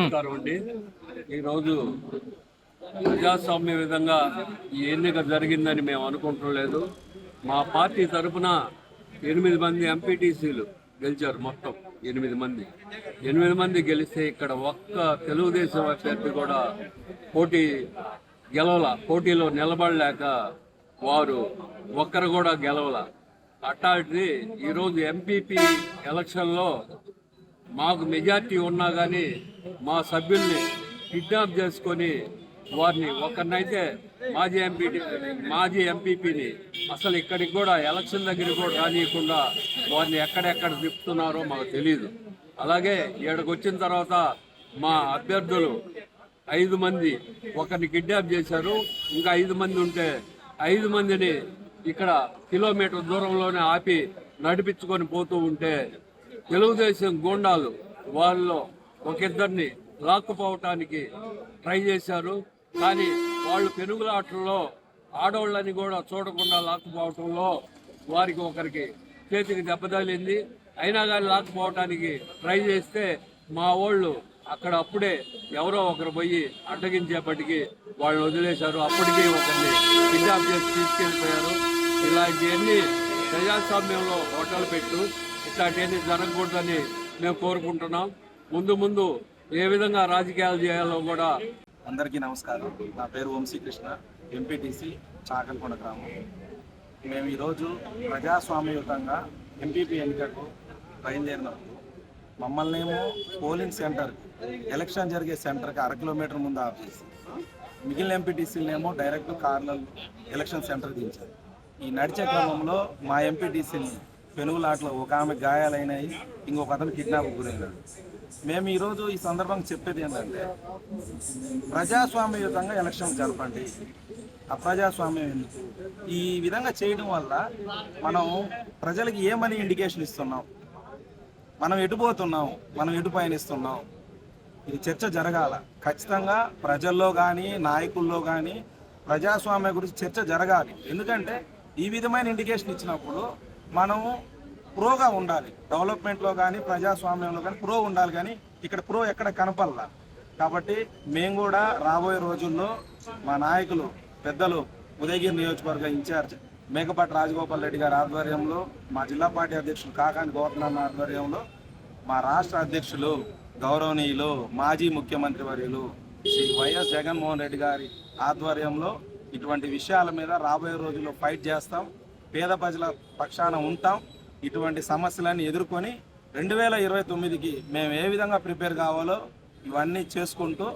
నమస్కారం అండి. ఈరోజు ప్రజాస్వామ్య విధంగా ఈ ఎన్నిక జరిగిందని మేము అనుకుంటం లేదు. మా పార్టీ తరఫున 8 మంది ఎంపీటీసీలు గెలిచారు. మొత్తం 8 మంది గెలిస్తే ఇక్కడ ఒక్క తెలుగుదేశం అభ్యర్థి కూడా పోటీలో నిలబడలేక వారు ఒక్కరు కూడా గెలవల. అట్లాంటిది ఈరోజు ఎంపీపీ ఎలక్షన్లో మాకు మెజార్టీ ఉన్నా కానీ మా సభ్యుల్ని కిడ్నాప్ చేసుకొని వారిని ఒకరినైతే మాజీ ఎంపీపీని అసలు ఇక్కడికి కూడా ఎలక్షన్ దగ్గరికి కూడా రానియకుండా వారిని ఎక్కడెక్కడ తిప్పుతున్నారో మాకు తెలియదు. అలాగే ఇక్కడికి వచ్చిన తర్వాత మా అభ్యర్థులు 5 మంది ఒకరిని కిడ్నాప్ చేశారు. ఇంకా 5 మంది ఉంటే 5 మందిని ఇక్కడ కిలోమీటర్ దూరంలోనే ఆపి నడిపించుకొని పోతూ ఉంటే తెలుగుదేశం గూండాలు వాళ్ళు ఒకిద్దరిని లాక్కుపోవటానికి ట్రై చేశారు. కానీ వాళ్ళు పెనుగులాటల్లో ఆడవాళ్ళని కూడా చూడకుండా లాక్కుపోవటంలో వారికి ఒకరికి చేతికి దెబ్బతగిలింది. అయినా కానీ లాక్కుపోవటానికి ట్రై చేస్తే మా వాళ్ళు అక్కడ అప్పుడే ఎవరో ఒకరు పోయి అడ్డగించేపటికి వాళ్ళని వదిలేశారు. అప్పటికీ ఒకరిని కిడ్నాప్ చేసి తీసుకెళ్ళిపోయారు. ఇలాంటివన్నీ ప్రజాస్వామ్యంలో హోటల్ పెట్టు ఇట్లాంటివన్నీ జరగకూడదని మేము కోరుకుంటున్నాం. ముందు ఏ విధంగా రాజకీయాలు చేయాలో కూడా. అందరికీ నమస్కారం. నా పేరు వంశీకృష్ణ, ఎంపీటీసీ చాకల్కొండ గ్రామం. మేము ఈరోజు ప్రజాస్వామ్యయుతంగా ఎంపీపీ ఎన్నికకు బయలుదేరినప్పుడు మమ్మల్ని ఏమో పోలింగ్ సెంటర్ ఎలక్షన్ జరిగే సెంటర్కి 1/2 కిలోమీటర్ ముందు ఆఫ్ చేసి మిగిలిన ఎంపీటీసీలనేమో డైరెక్ట్ కార్లలో ఎలక్షన్ సెంటర్ దించారు. ఈ నడిచే క్రమంలో మా ఎంపీటీసీని పెనుగులాట్లో ఒక ఆమె గాయాలైనాయి, ఇంకొక అతను కిడ్నాప్ గురైనాడు. మేము ఈరోజు ఈ సందర్భంగా చెప్పేది ఏంటంటే ప్రజాస్వామ్యయుతంగా ఎలక్షన్ జరపండి, అప్రజాస్వామ్యం ఎందుకు? ఈ విధంగా చేయడం వల్ల మనం ప్రజలకు ఏమని ఇండికేషన్ ఇస్తున్నాం, మనం ఎటు పోతున్నాం, మనం ఎటు పయనిస్తున్నాం, ఇది చర్చ జరగాల. ఖచ్చితంగా ప్రజల్లో కానీ నాయకుల్లో కానీ ప్రజాస్వామ్యం గురించి చర్చ జరగాలి. ఎందుకంటే ఈ విధమైన ఇండికేషన్ ఇచ్చినప్పుడు మనము ప్రోగా ఉండాలి. డెవలప్మెంట్లో కానీ ప్రజాస్వామ్యంలో కానీ ప్రో ఉండాలి. కానీ ఇక్కడ ప్రో ఎక్కడ కనపడాల. కాబట్టి మేము కూడా రాబోయే రోజుల్లో మా నాయకులు పెద్దలు ఉదయగిరి నియోజకవర్గ ఇన్ఛార్జ్ మేకపాటి రాజగోపాల్ రెడ్డి గారి ఆధ్వర్యంలో, మా జిల్లా పార్టీ అధ్యక్షులు కాకాని గోవర్ధన్ ఆధ్వర్యంలో, మా రాష్ట్ర అధ్యక్షులు గౌరవనీయులు మాజీ ముఖ్యమంత్రి వర్యులు శ్రీ వైఎస్ జగన్మోహన్ రెడ్డి గారి ఆధ్వర్యంలో ఇటువంటి విషయాల మీద రాబోయే రోజుల్లో ఫైట్ చేస్తాం. పేద ప్రజల పక్షాన ఉంటాం. ఇటువంటి సమస్యలన్నీ ఎదుర్కొని 2029కి మేము ఏ విధంగా ప్రిపేర్ కావాలో ఇవన్నీ చేసుకుంటూ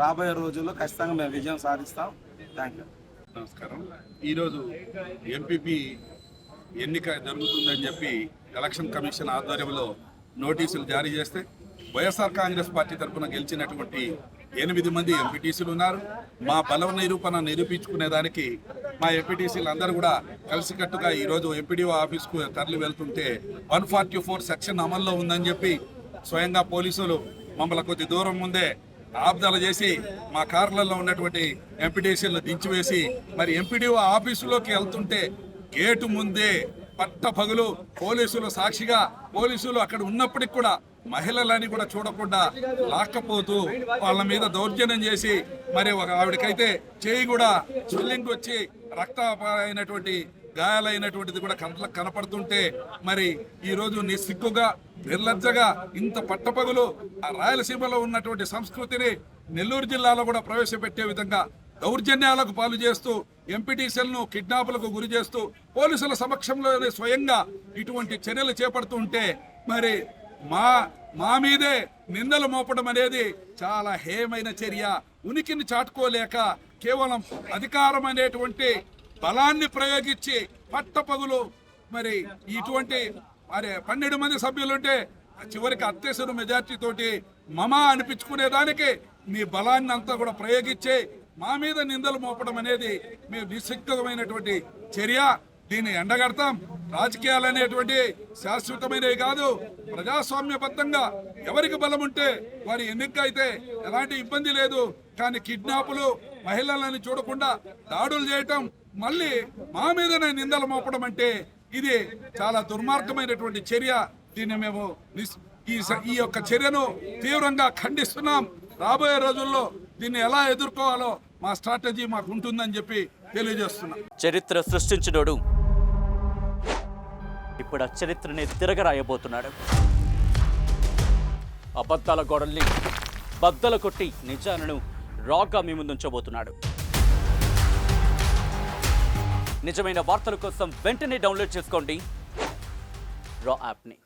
రాబోయే రోజుల్లో ఖచ్చితంగా మేము విజయం సాధిస్తాం. Thank you. నమస్కారం. ఈరోజు ఎంపీపీ ఎన్నిక జరుగుతుందని చెప్పి ఎలక్షన్ కమిషన్ ఆధ్వర్యంలో నోటీసులు జారీ చేస్తే వైఎస్ఆర్ కాంగ్రెస్ పార్టీ తరఫున గెలిచినటువంటి 8 మంది ఎంపీటీసీలు ఉన్నారు. మా బలం నిరూపించుకునేదానికి మా ఎంపీటీసీలు అందరూ కూడా కలిసికట్టుగా ఈరోజు ఎంపీడీఓ ఆఫీస్కు తరలి వెళ్తుంటే 144 సెక్షన్ అమల్లో ఉందని చెప్పి స్వయంగా పోలీసులు మమ్మల్ని కొద్ది దూరం ముందే ఆబ్దాలు చేసి మా కార్లలో ఉన్నటువంటి ఎంపీటీసీలను దించివేసి మరి ఎంపీడీఓ ఆఫీసులోకి వెళ్తుంటే గేటు ముందే పట్టపగలు పోలీసులు సాక్షిగా పోలీసులు అక్కడ ఉన్నప్పటికి కూడా మహిళలని కూడా చూడకుండా లాక్కపోతూ వాళ్ళ మీద దౌర్జన్యం చేసి మరి ఒక ఆవిడకైతే చేయి కూడా స్వెల్లింగ్ వచ్చి రక్తమైనటువంటి గాయాలైనటువంటిది కూడా కంట్లకు కనపడుతుంటే మరి ఈరోజు నిస్సిగ్గుగా నిర్లజ్జగా ఇంత పట్టపగులు ఆ రాయలసీమలో ఉన్నటువంటి సంస్కృతిని నెల్లూరు జిల్లాలో కూడా ప్రవేశపెట్టే విధంగా దౌర్జన్యాలకు పాలు చేస్తూ ఎంపీటీసీలను కిడ్నాపులకు గురి చేస్తూ పోలీసుల సమక్షంలోనే స్వయంగా ఇటువంటి చర్యలు చేపడుతుంటే మరి మా మీదే నిందలు మోపడం అనేది చాలా హేయమైన చర్య. ఉనికిని చాటుకోలేక కేవలం అధికారం అనేటువంటి బలాన్ని ప్రయోగించి పట్టపగులు మరి ఇటువంటి మరి 12 మంది సభ్యులుంటే చివరికి అత్యవసర మెజార్టీ తోటి మమా అనిపించుకునేదానికి మీ బలాన్ని అంతా కూడా ప్రయోగించే మా మీద నిందలు మోపడం అనేది మేము నిస్సిగ్గుమైనటువంటి చర్య. దీన్ని ఎండగడతాం. రాజకీయాలు అనేటువంటి శాశ్వతమైనవి కాదు. ప్రజాస్వామ్యబద్ధంగా ఎవరికి బలం ఉంటే వారి ఎన్నిక అయితే ఎలాంటి ఇబ్బంది లేదు. కానీ కిడ్నాపులు, మహిళలని చూడకుండా దాడులు చేయటం, మళ్ళీ మా మీదనే నిందలు మోపడం అంటే ఇది చాలా దుర్మార్గమైనటువంటి చర్య. దీన్ని మేము ఈ యొక్క చర్యను తీవ్రంగా ఖండిస్తున్నాం. రాబోయే రోజుల్లో దీన్ని ఎలా ఎదుర్కోవాలో మా స్ట్రాటజీ మాకు ఉంటుందని చెప్పి తెలియజేస్తున్నాం. చరిత్ర సృష్టించినోడు ఇప్పుడు ఆ చరిత్రని తిరగరాయబోతున్నాడు. అబద్ధాల గోడల్ని బద్దలు కొట్టి నిజాలను రాగా మీ ముందుంచబోతున్నాడు. నిజమైన వార్తల కోసం వెంటనే డౌన్లోడ్ చేసుకోండి రా యాప్ని.